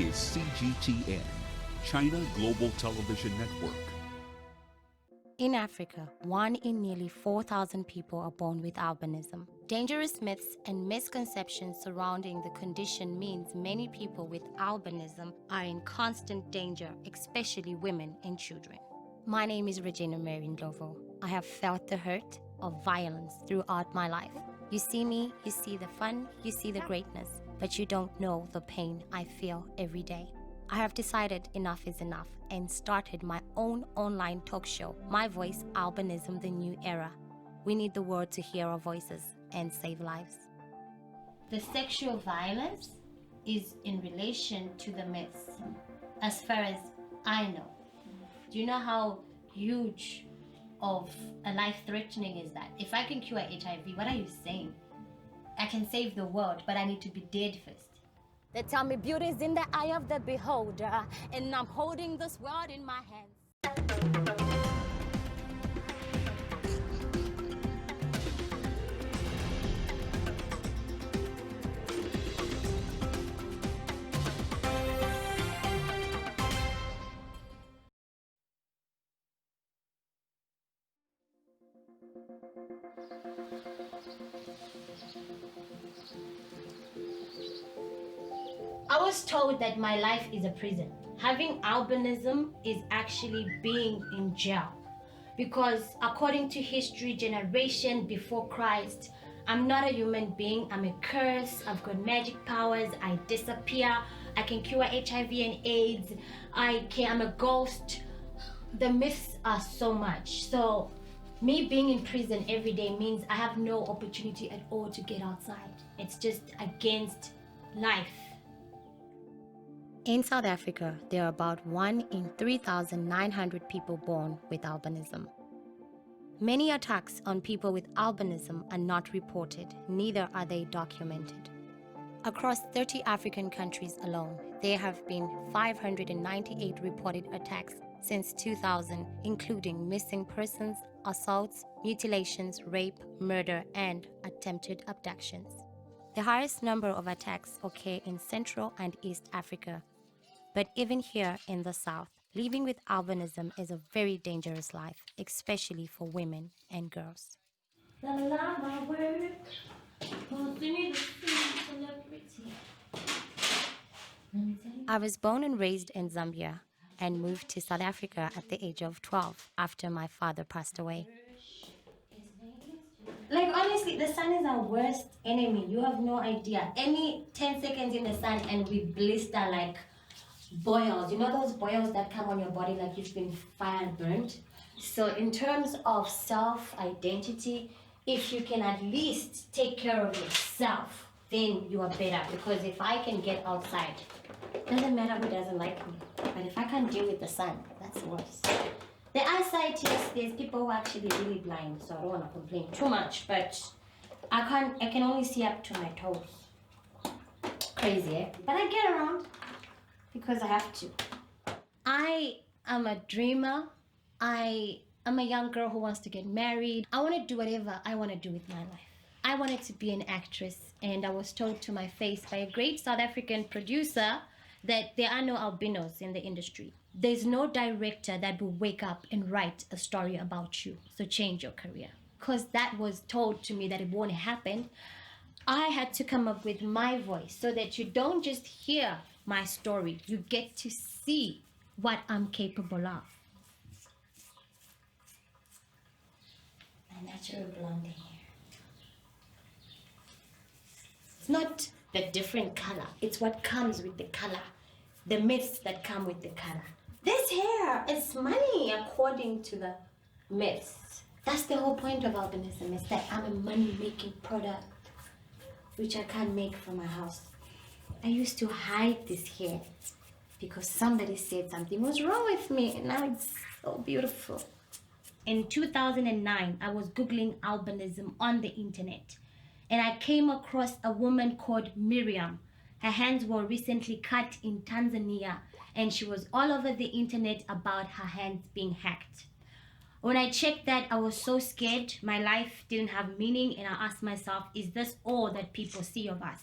is CGTN, China Global Television Network. In Africa, 1 in nearly 4,000 people are born with albinism. Dangerous myths and misconceptions surrounding the condition means many people with albinism are in constant danger, especially women and children. My name is Regina Mary Ndolvu. I have felt the hurt of violence throughout my life. You see me, you see the fun, you see the greatness, but you don't know the pain I feel every day. I have decided enough is enough and started my own online talk show, My Voice, Albinism, The New Era. We need the world to hear our voices and save lives. The sexual violence is in relation to the myths, as far as I know. Do you know how huge of a life-threatening is that? If I can cure HIV, what are you saying? I can save the world, but I need to be dead first. They tell me beauty is in the eye of the beholder, and I'm holding this world in my hands. I was told that my life is a prison. Having albinism is actually being in jail, because according to history, generation before Christ, I'm not a human being. I'm a curse. I've got magic powers. I disappear. I can cure HIV and AIDS. I'm a ghost. The myths are so much. So me being in prison every day means I have no opportunity at all to get outside. It's just against life. In South Africa, there are about 1 in 3,900 people born with albinism. Many attacks on people with albinism are not reported, neither are they documented. Across 30 African countries alone, there have been 598 reported attacks since 2000, including missing persons, assaults, mutilations, rape, murder, and attempted abductions. The highest number of attacks occur in Central and East Africa. But even here in the South, living with albinism is a very dangerous life, especially for women and girls. I was born and raised in Zambia and moved to South Africa at the age of 12 after my father passed away. Like, honestly, the sun is our worst enemy. You have no idea. Any 10 seconds in the sun and we blister like boils. You know those boils that come on your body like you've been fire burnt? So in terms of self-identity, if you can at least take care of yourself, then you are better. Because if I can get outside, doesn't matter who doesn't like me. But if I can't deal with the sun, that's worse. The eyesight, yes, there's people who are actually really blind, so I don't want to complain too much, but I can only see up to my toes. Crazy, eh? But I get around because I have to. I am a dreamer. I am a young girl who wants to get married. I want to do whatever I want to do with my life. I wanted to be an actress, and I was told to my face by a great South African producer that there are no albinos in the industry. There's no director that will wake up and write a story about you, so change your career. Because that was told to me that it won't happen, I had to come up with my voice so that you don't just hear my story, you get to see what I'm capable of. My natural blonde hair. It's not the different color, it's what comes with the color. The myths that come with the color. This hair is money according to the myths. That's the whole point of albinism, is that I'm a money-making product, which I can't make from my house. I used to hide this hair because somebody said something was wrong with me, and now it's so beautiful. In 2009, I was Googling albinism on the internet, and I came across a woman called Miriam. Her hands were recently cut in Tanzania, and she was all over the internet about her hands being hacked. When I checked that, I was so scared. My life didn't have meaning, and I asked myself, is this all that people see of us?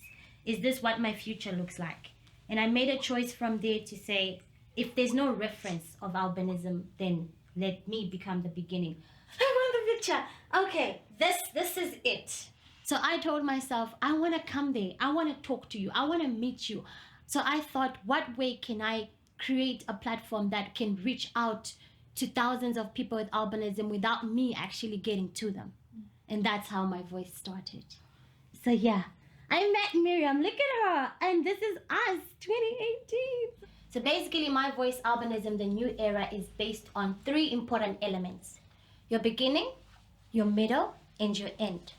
Is this what my future looks like? And I made a choice from there to say, if there's no reference of albinism, then let me become the beginning. I want the picture. Okay, this is it. So I told myself, I want to come there. I want to talk to you. I want to meet you. So I thought, what way can I create a platform that can reach out to thousands of people with albinism without me actually getting to them? And that's how my voice started. So yeah, I met Miriam. Look at her. And this is us, 2018. So basically, my voice, Albinism, the new era, is based on 3 important elements: your beginning, your middle, and your end.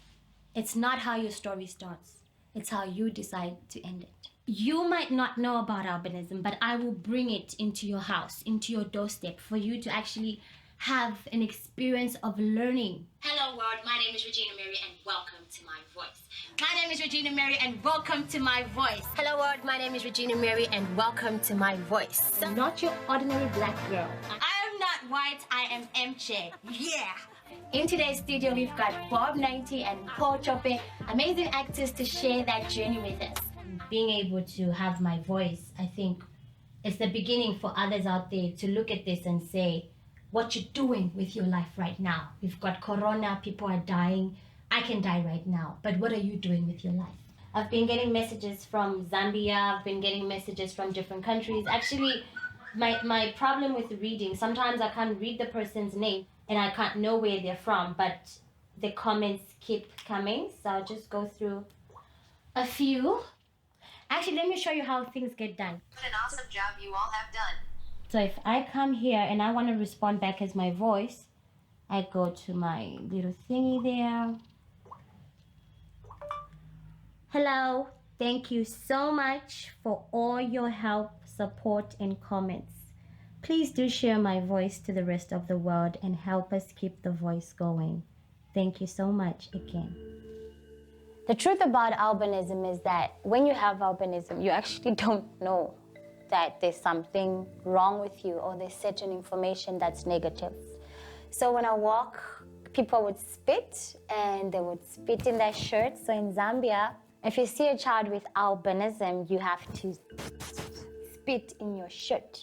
It's not how your story starts. It's how you decide to end it. You might not know about albinism, but I will bring it into your house, into your doorstep, for you to actually have an experience of learning. Hello world, my name is Regina Mary and welcome to my voice. My name is Regina Mary and welcome to my voice. Hello world, my name is Regina Mary and welcome to my voice. I'm not your ordinary black girl. I am not white, I am MJ. Yeah! In today's studio, we've got Bob 90 and Paul Chope, amazing actors to share that journey with us. Being able to have my voice, I think it's the beginning for others out there to look at this and say, what you're doing with your life right now. We've got corona, people are dying. I can die right now, but what are you doing with your life? I've been getting messages from Zambia, I've been getting messages from different countries. Actually, my problem with reading, sometimes I can't read the person's name and I can't know where they're from, but the comments keep coming, so I'll just go through a few. Actually, let me show you how things get done. What an awesome job you all have done. So if I come here and I want to respond back as my voice, I go to my little thingy there. Hello, thank you so much for all your help, support, and comments. Please do share my voice to the rest of the world and help us keep the voice going. Thank you so much again. The truth about albinism is that when you have albinism, you actually don't know that there's something wrong with you or there's certain information that's negative. So when I walk, people would spit and they would spit in their shirts. So in Zambia, if you see a child with albinism, you have to spit in your shirt.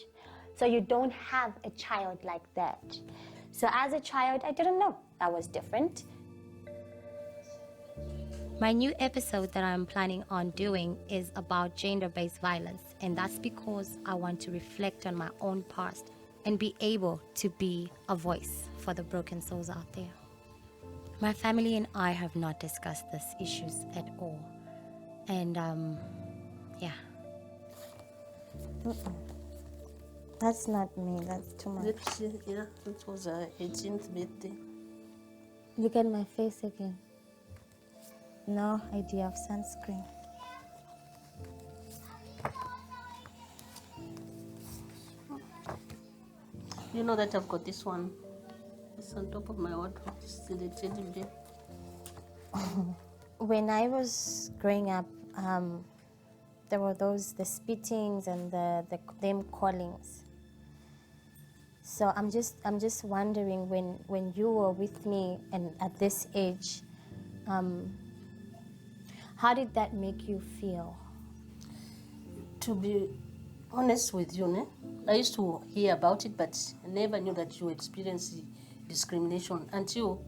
So you don't have a child like that. So as a child, I didn't know that was different. My new episode that I'm planning on doing is about gender-based violence, and that's because I want to reflect on my own past and be able to be a voice for the broken souls out there. My family and I have not discussed these issues at all. And, yeah. That's not me, that's too much. Yeah, it was her 18th birthday. Look at my face again. No idea of sunscreen. You know that I've got this one. It's on top of my wardrobe. This is the teddy bear. When I was growing up, there were the spittings and them callings. So I'm just wondering, when you were with me and at this age, how did that make you feel? To be honest with you, ne? I used to hear about it, but I never knew that you experienced discrimination until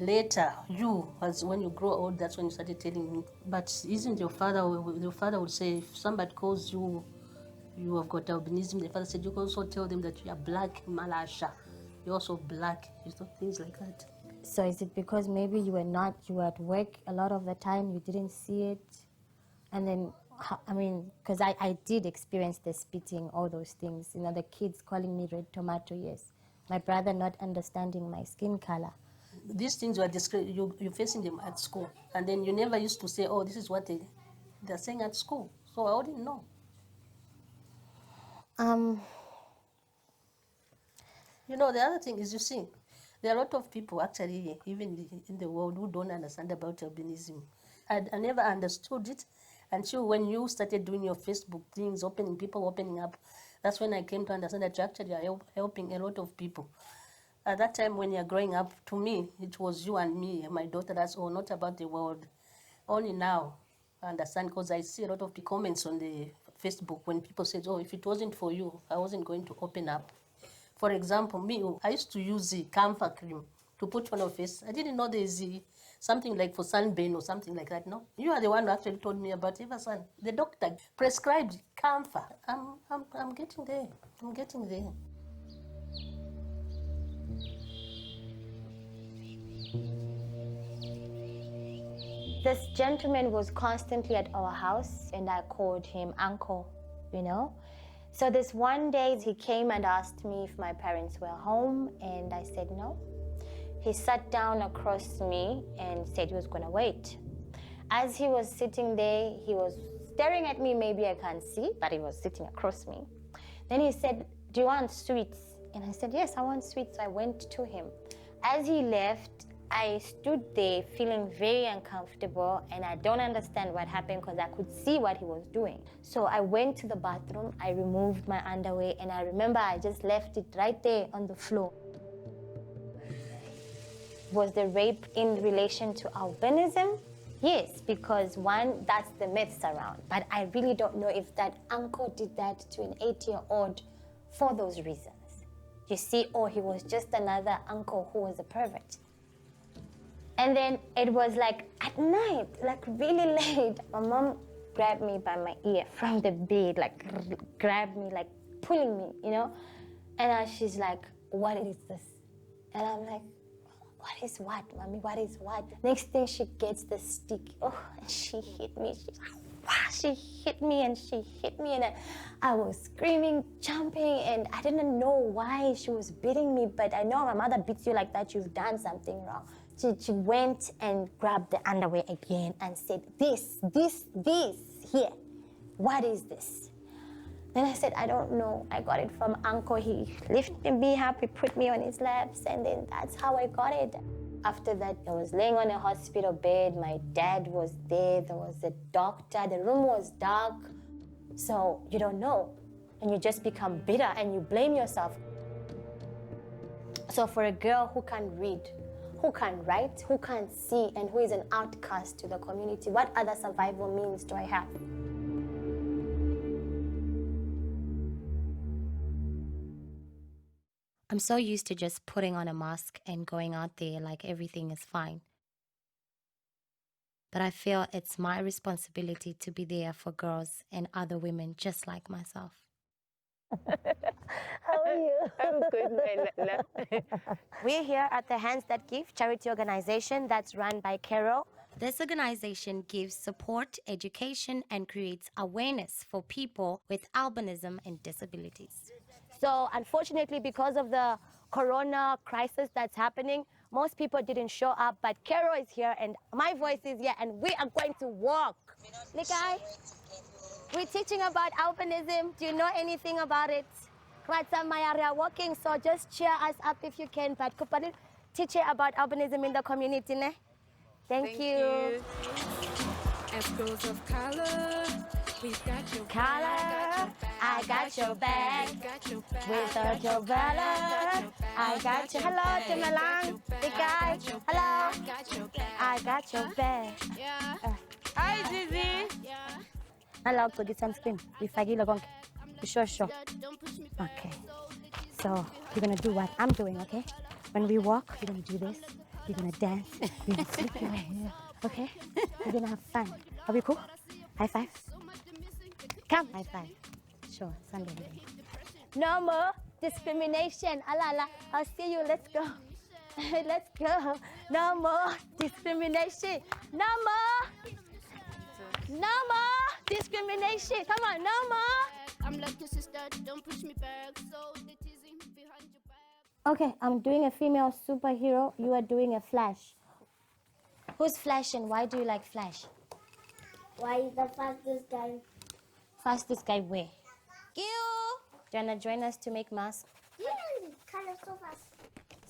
later. When you grow old, that's when you started telling me. But isn't your father would say, if somebody calls you, you have got albinism, the father said, you can also tell them that you are black, Malasha. You're also black, things like that. So is it because maybe you were at work a lot of the time, you didn't see it? And then, because I did experience the spitting, all those things. You know, the kids calling me red tomato, yes. My brother not understanding my skin color. These things you're facing them at school. And then you never used to say, oh, this is what they're saying at school. So I wouldn't know. You know, the other thing is, you see, there are a lot of people actually, even in the world, who don't understand about albinism. I never understood it until when you started doing your Facebook things, people opening up. That's when I came to understand that you actually are helping a lot of people. At that time, when you're growing up, to me, it was you and me and my daughter. That's all, not about the world. Only now I understand, because I see a lot of the comments on the Facebook when people said, oh, if it wasn't for you, I wasn't going to open up. For example, me, I used to use the camphor cream to put on my face. I didn't know there's something like for sunburn or something like that. No, you are the one who actually told me about Eversun. The doctor prescribed camphor. I'm getting there. I'm getting there. This gentleman was constantly at our house, and I called him uncle, you know. So this one day he came and asked me if my parents were home, and I said no. He sat down across me and said he was gonna wait. As he was sitting there, he was staring at me, maybe I can't see, but he was sitting across me. Then he said, do you want sweets? And I said, yes, I want sweets. So I went to him. As he left, I stood there feeling very uncomfortable, and I don't understand what happened because I could see what he was doing. So I went to the bathroom, I removed my underwear, and I remember I just left it right there on the floor. Was the rape in relation to albinism? Yes, because one, that's the myths around. But I really don't know if that uncle did that to an 8-year-old for those reasons. You see, or he was just another uncle who was a pervert. And then it was like at night, like really late. My mom grabbed me by my ear from the bed, like grabbed me, like pulling me, you know? And she's like, what is this? And I'm like, what is what, mommy? What is what? Next thing, she gets the stick. Oh, and she hit me. She hit me and she hit me, and I was screaming, jumping, and I didn't know why she was beating me, but I know my mother beats you like that, you've done something wrong. She went and grabbed the underwear again and said, this, here, what is this? Then I said, I don't know. I got it from uncle. He lifted me up, he put me on his laps, and then that's how I got it. After that, I was laying on a hospital bed. My dad was there. There was a doctor. The room was dark. So you don't know. And you just become bitter and you blame yourself. So for a girl who can't read, who can't write, who can't see, and who is an outcast to the community, what other survival means do I have? I'm so used to just putting on a mask and going out there like everything is fine. But I feel it's my responsibility to be there for girls and other women just like myself. How are you? I'm good, my love. We're here at the Hands That Give charity organization that's run by Carol. This organization gives support, education, and creates awareness for people with albinism and disabilities. So unfortunately, because of the corona crisis that's happening, most people didn't show up, but Carol is here and my voice is here, and we are going to walk. Likai, we're teaching about albinism. Do you know anything about it? We are walking, so just cheer us up if you can. But teach about albinism in the community, ne? Thank you. As girls of color, we've got your Color, I got your back. Without your valor, I got you. Hello, Timalang, the guy. Hello, I got your back. Hi, Zizi. Hello, go get some cream. If I give a sure. Okay. So you're gonna do what I'm doing, okay? When we walk, you're gonna do this. You're gonna dance. You're gonna flip your hair, okay? We're gonna have fun. Are we cool? High five. Come, high five. Sure, Sunday. No more discrimination. Alala, I'll see you. Let's go. Let's go. No more discrimination. No more. No more discrimination. Come on, no more. I'm like your sister, don't push me back. So the teasing behind your back. Okay, I'm doing a female superhero. You are doing a Flash. Who's Flash and why do you like Flash? Why is the fastest guy? Fastest guy where? You. Do you want to join us to make masks? Yeah, kind of so fast.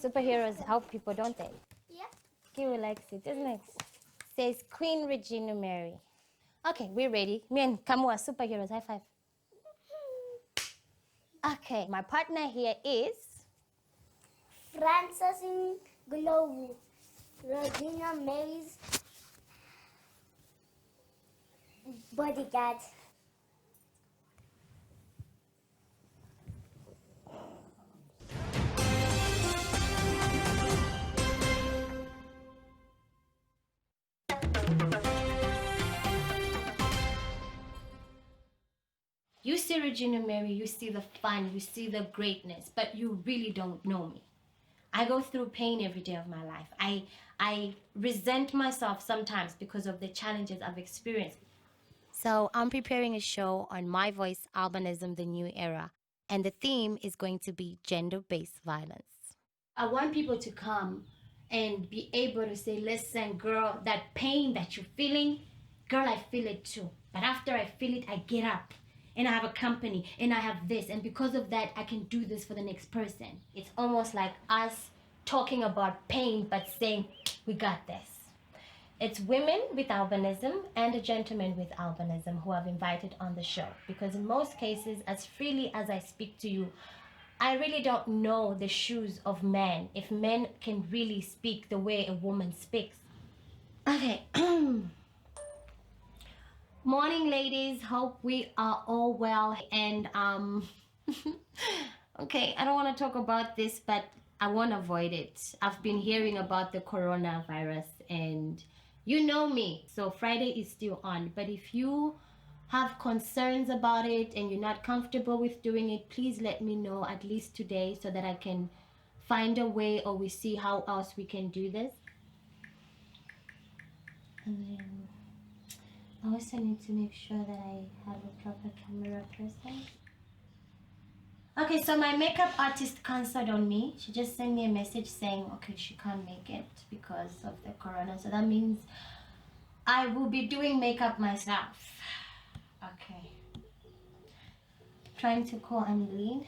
Superheroes help people, don't they? Yeah. Kiwi likes it, isn't it? Says Queen Regina Mary. Okay, we're ready. Me and Kamu are superheroes. High five. Okay, my partner here is... Francis Ndolvu, Regina Mary's bodyguard. see Regina Mary, you see the fun, you see the greatness, but you really don't know me. I go through pain every day of my life. I resent myself sometimes because of the challenges I've experienced. So I'm preparing a show on My Voice, Albinism, the New Era, and the theme is going to be gender-based violence. I want people to come and be able to say, listen, girl, that pain that you're feeling, girl, I feel it too. But after I feel it, I get up and I have a company and I have this. And because of that, I can do this for the next person. It's almost like us talking about pain, but saying, we got this. It's women with albinism and a gentleman with albinism who I've invited on the show. Because in most cases, as freely as I speak to you, I really don't know the shoes of men, if men can really speak the way a woman speaks. Okay. Morning, ladies. Hope we are all well. And, okay, I don't want to talk about this, but I won't avoid it. I've been hearing about the coronavirus and you know me. So Friday is still on. But if you have concerns about it and you're not comfortable with doing it, please let me know at least today so that I can find a way or we see how else we can do this. And then I also need to make sure that I have a proper camera person. Okay, so my makeup artist canceled on me. She just sent me a message saying, okay, she can't make it because of the corona. So that means I will be doing makeup myself. Okay. Trying to call Angeline.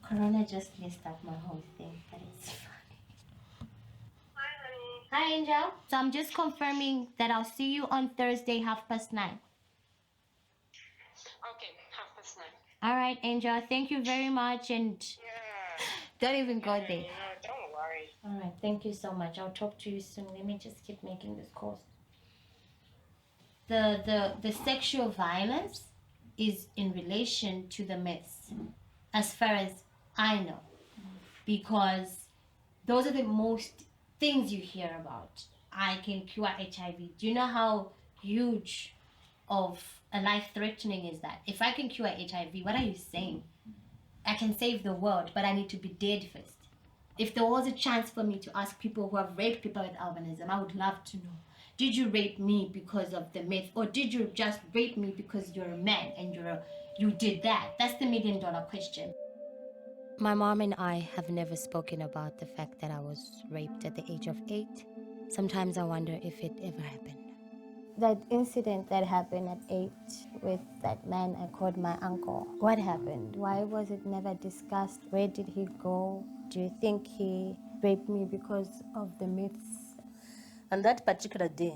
Corona just messed up my whole thing, but it's fine. Hi, honey. Hi, Angel. So I'm just confirming that I'll see you on Thursday, 9:30. Okay, 9:30. All right, Angel. Thank you very much, and Yeah. don't even go there. No, don't worry. All right. Thank you so much. I'll talk to you soon. Let me just keep making this calls. The sexual violence is in relation to the myths, as far as I know, because those are the most things you hear about. I can cure HIV. Do you know how huge of a life-threatening is that? If I can cure HIV, what are you saying? I can save the world, but I need to be dead first. If there was a chance for me to ask people who have raped people with albinism, I would love to know. Did you rape me because of the myth, or did you just rape me because you're a man and you did that? That's the $1 million question. My mom and I have never spoken about the fact that I was raped at the age of 8. Sometimes I wonder if it ever happened. That incident that happened at 8 with that man I called my uncle, what happened? Why was it never discussed? Where did he go? Do you think he raped me because of the myths? And that particular day,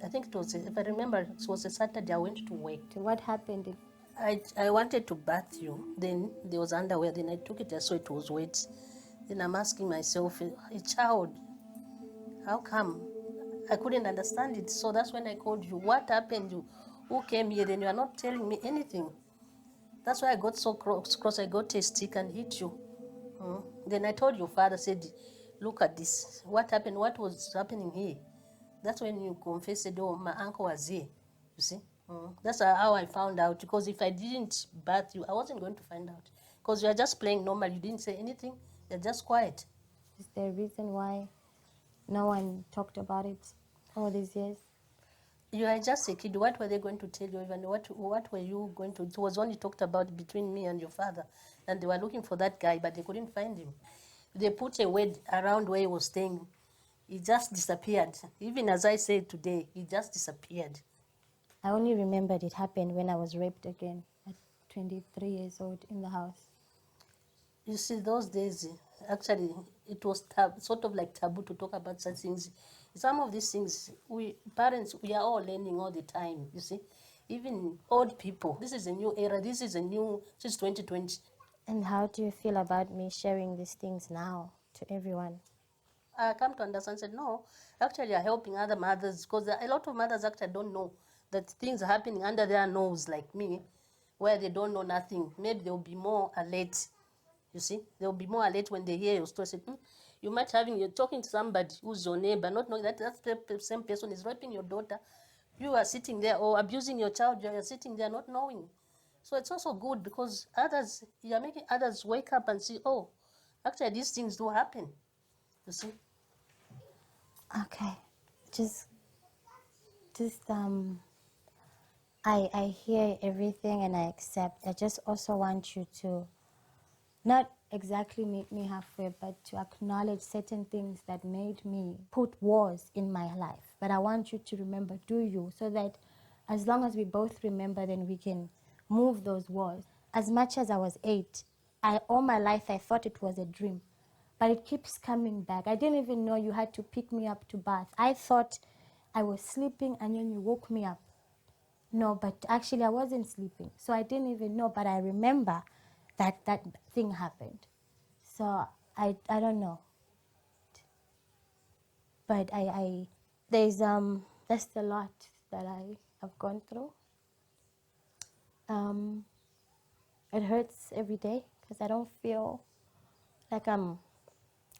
I think it was, if I remember, it was a Saturday, I went to work. What happened? I wanted to bath you. Then there was underwear. Then I took it just so it was wet. Then I'm asking myself, a child, how come? I couldn't understand it. So that's when I called you. What happened? Who came here? Then you are not telling me anything. That's why I got so cross. I got a stick and hit you. Then I told your father, said, look at this. What happened? What was happening here? That's when you confessed, oh, my uncle was here. You see? That's how I found out. Because if I didn't bath you, I wasn't going to find out. Because you are just playing normal. You didn't say anything. You're just quiet. Is there a reason why no one talked about it all these years? You are just a kid. What were they going to tell you? Even what were you going to? It was only talked about between me and your father. And they were looking for that guy, but they couldn't find him. They put a word around where he was staying. He just disappeared. Even as I said today, he just disappeared. I only remembered it happened when I was raped again at 23 years old in the house. You see, those days, actually, it was sort of like taboo to talk about such things. Some of these things, we parents, we are all learning all the time, you see. Even old people, this is a new era, this is 2020. And how do you feel about me sharing these things now to everyone? I come to understand, said, no, actually you're helping other mothers, because a lot of mothers actually don't know that things are happening under their nose like me, where they don't know nothing. Maybe they'll be more alert, you see. They'll be more alert when they hear your story. Say, you might you're talking to somebody who's your neighbor, not knowing that the same person is raping your daughter, You are sitting there or abusing your child, you are sitting there not knowing. So it's also good because you are making others wake up and see, oh, actually these things do happen. You see? Okay. Just I hear everything and I accept. I just also want you to not exactly make me halfway, but to acknowledge certain things that made me put walls in my life. But I want you to remember, do you, so that as long as we both remember, then we can move those walls. As much as I was 8, all my life I thought it was a dream, but it keeps coming back. I didn't even know you had to pick me up to bath. I thought I was sleeping and then you woke me up. No, but actually I wasn't sleeping. So I didn't even know, but I remember that thing happened. So I don't know. But there's that's a lot that I have gone through. It hurts every day because I don't feel like I'm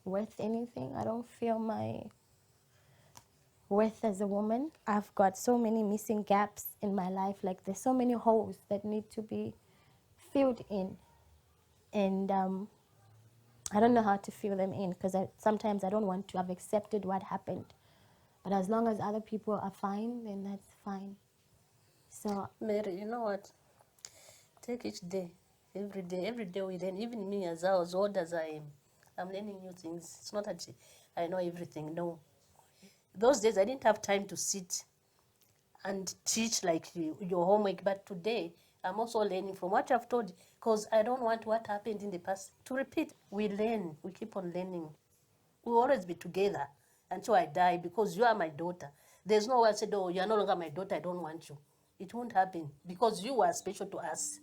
worth anything. I don't feel my worth as a woman. I've got so many missing gaps in my life. Like there's so many holes that need to be filled in. And I don't know how to fill them in because sometimes I don't want to. I've accepted what happened. But as long as other people are fine, then that's fine. So, Mary, you know what? Take each day, every day we learn. Even me, as old as I am, I'm learning new things. It's not that I know everything. No, those days I didn't have time to sit and teach like your homework. But today, I'm also learning from what I've told you because I don't want what happened in the past to repeat. We learn. We keep on learning. We'll always be together until I die because you are my daughter. There's no way I said, oh, you're no longer my daughter, I don't want you. It won't happen because you are special to us.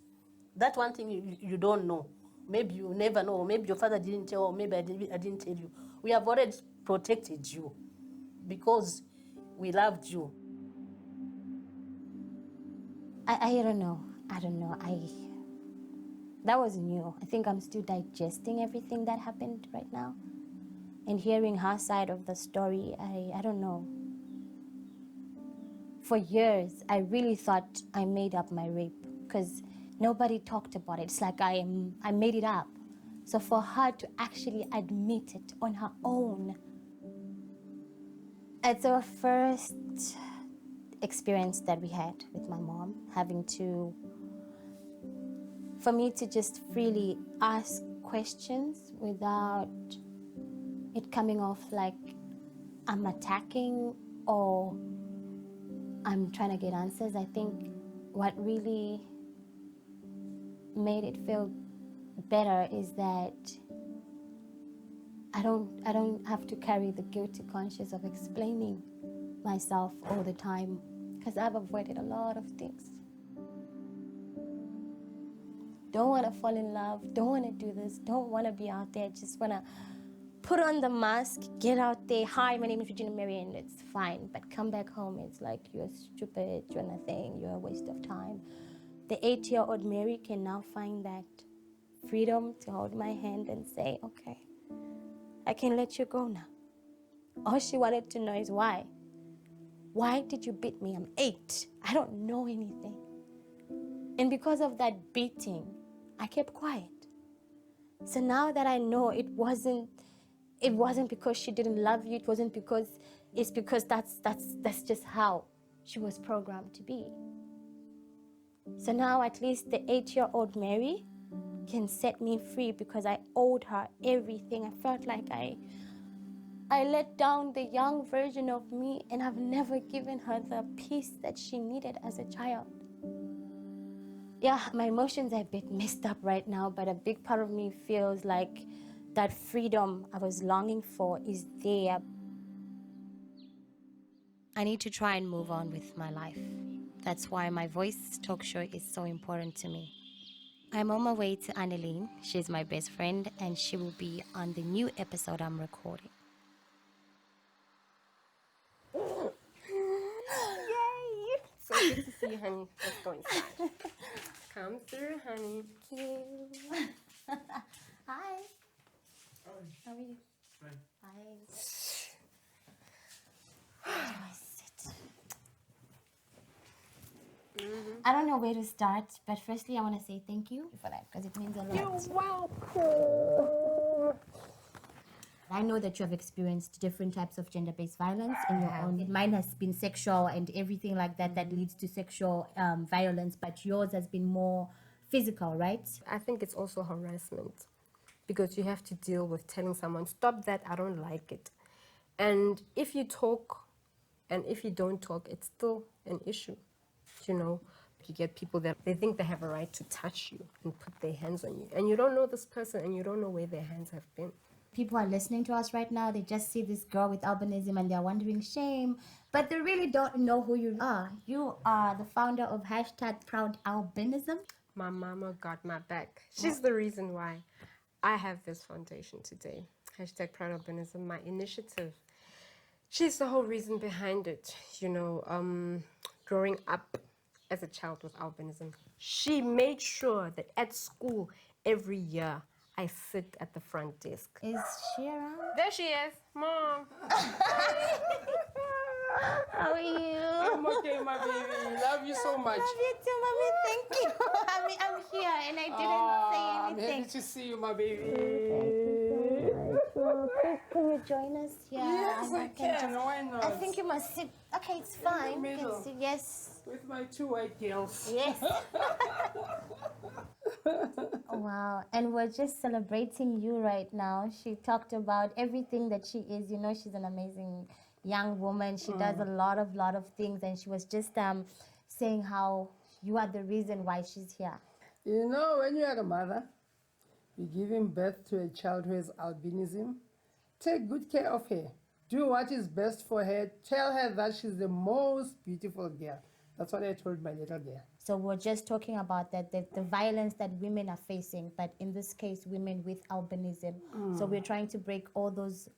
That one thing you don't know. Maybe you never know. Maybe your father didn't tell, or maybe I didn't tell you. We have already protected you because we loved you. I don't know. I don't know. That was new. I think I'm still digesting everything that happened right now. And hearing her side of the story, I don't know. For years, I really thought I made up my rape because nobody talked about it. It's like I made it up. So for her to actually admit it on her own, it's our first experience that we had with my mom, for me to just freely ask questions without it coming off like I'm attacking or I'm trying to get answers. I think what really made it feel better is that I don't have to carry the guilty conscience of explaining myself all the time because I've avoided a lot of things. Don't want to fall in love, don't want to do this, don't want to be out there, just want to put on the mask, get out there, hi, my name is Regina Mary, and it's fine. But come back home, it's like you're stupid, you're nothing, you're a waste of time. The 8-year-old Mary can now find that freedom to hold my hand and say, okay, I can let you go now. All she wanted to know is why. Why did you beat me? I'm 8. I don't know anything. And because of that beating, I kept quiet. So now that I know it wasn't because she didn't love you, it's because that's just how she was programmed to be. So now at least the 8-year-old Mary can set me free because I owed her everything. I felt like I let down the young version of me and I've never given her the peace that she needed as a child. Yeah, my emotions are a bit messed up right now, but a big part of me feels like that freedom I was longing for is there. I need to try and move on with my life. That's why my voice talk show is so important to me. I'm on my way to Anneline. She's my best friend, and she will be on the new episode I'm recording. Yay! So good to see you, honey. Let's go inside. Come through, honey. Thank you. Hi. How are you? Fine. Hi. Where do I sit? I don't know where to start, but firstly, I want to say thank you for that because it means a lot. You're welcome. I know that you have experienced different types of gender-based violence in your own. Mine has been sexual and everything like that that leads to sexual violence, but yours has been more physical, right? I think it's also harassment because you have to deal with telling someone, stop that, I don't like it. And if you talk and if you don't talk, it's still an issue, you know. You get people that they think they have a right to touch you and put their hands on you. And you don't know this person and you don't know where their hands have been. People are listening to us right now. They just see this girl with albinism and they're wondering, shame, but they really don't know who you are. You are the founder of #ProudAlbinism. My mama got my back. She's the reason why I have this foundation today. #ProudAlbinism, my initiative. She's the whole reason behind it. You know, growing up as a child with albinism, she made sure that at school every year I sit at the front desk. Is she around? There she is, Mom. How are you? I'm okay, my baby. Love you so much. Love you too, mommy. Thank you. I'm here and I didn't say I'm anything. happy to see you, my baby. Please, can you join us here? Yes, I can. Why not? I think you must sit. Okay, it's fine. You can sit. Yes. With my 2 white girls. Yes. Wow. And we're just celebrating you right now. She talked about everything that she is. You know, she's an amazing young woman. She does a lot of things. And she was just saying how you are the reason why she's here. You know, when you are a mother, you're giving birth to a child who has albinism. Take good care of her. Do what is best for her. Tell her that she's the most beautiful girl. That's what I told my little girl. So we're just talking about that, the violence that women are facing, but in this case, women with albinism. So we're trying to break all those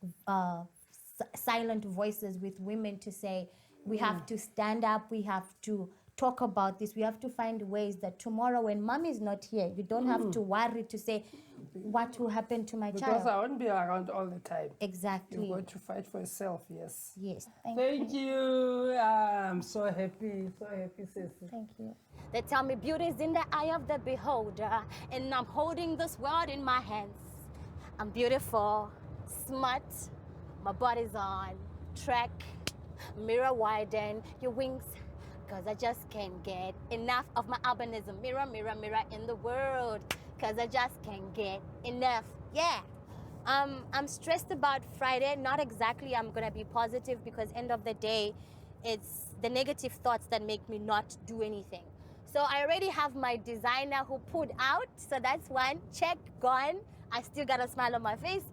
silent voices with women to say, we have to stand up, we have to talk about this, we have to find ways that tomorrow when mommy is not here, you don't have to worry to say, what will happen to my child? Because I won't be around all the time. Exactly. You're going to fight for yourself, yes. Yes. Thank you. I'm so happy, sis. Thank you. They tell me beauty is in the eye of the beholder, and I'm holding this world in my hands. I'm beautiful, smart, my body's on track, mirror widen your wings, cause I just can't get enough of my albinism. Mirror, mirror, mirror in the world, cause I just can't get enough. Yeah. I'm stressed about Friday. Not exactly I'm gonna be positive because end of the day, it's the negative thoughts that make me not do anything. So I already have my designer who put out, so that's one, check, gone. I still got a smile on my face.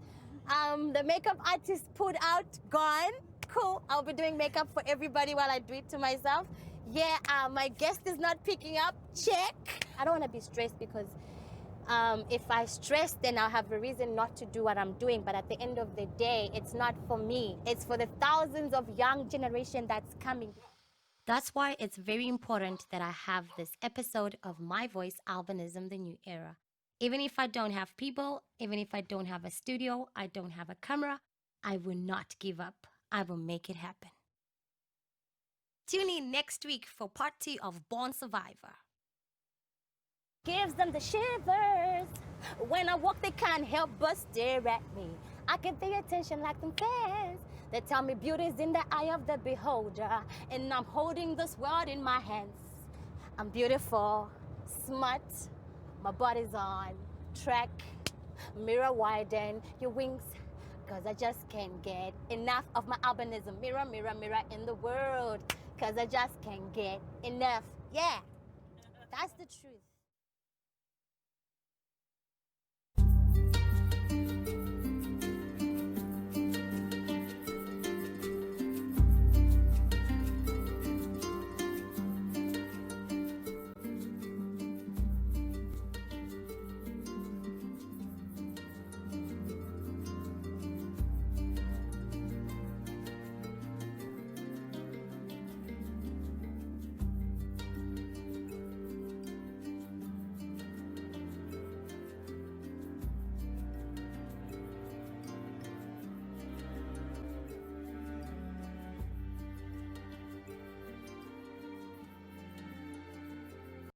The makeup artist put out, gone, cool. I'll be doing makeup for everybody while I do it to myself. Yeah, my guest is not picking up, check. I don't wanna be stressed because if I stress, then I'll have a reason not to do what I'm doing. But at the end of the day, it's not for me. It's for the thousands of young generation that's coming. That's why it's very important that I have this episode of My Voice, Albinism, the New Era. Even if I don't have people, even if I don't have a studio, I don't have a camera, I will not give up. I will make it happen. Tune in next week for part 2 of Born Survivor. Gives them the shivers. When I walk, they can't help but stare at me. I can pay attention like them fans. They tell me beauty's in the eye of the beholder, and I'm holding this world in my hands. I'm beautiful, smart, my body's on track, mirror widen your wings, cause I just can't get enough of my albinism. Mirror, mirror, mirror in the world, cause I just can't get enough. Yeah, that's the truth.